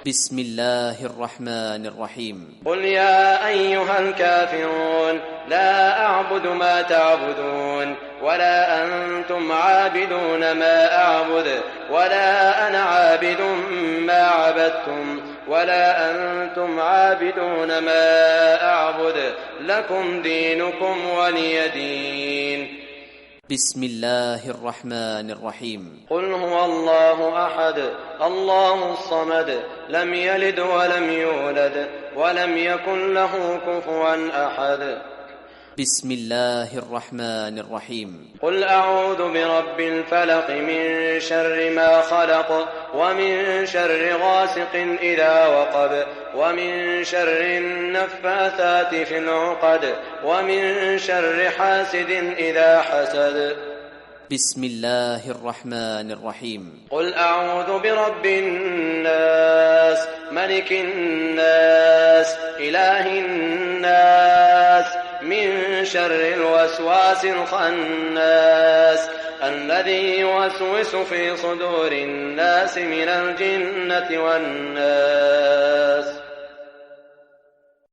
بسم الله الرحمن الرحيم. قل يا أيها الكافرون لا أعبد ما تعبدون ولا أنتم عابدون ما أعبد ولا أنا عابد ما عبدتم ولا أنتم عابدون ما أعبد لكم دينكم ولي دين. بسم الله الرحمن الرحيم. قل هو الله أحد الله الصمد لم يلد ولم يولد ولم يكن له كفوا أحد. بسم الله الرحمن الرحيم. قل أعوذ برب الفلق من شر ما خلق ومن شر غاسق إذا وقب ومن شر النفاثات في العقد ومن شر حاسد إذا حسد. بسم الله الرحمن الرحيم. قل أعوذ برب الناس ملك الناس إله الناس من شر الوسواس الخناس الذي يوسوس في صدور الناس من الجنة والناس.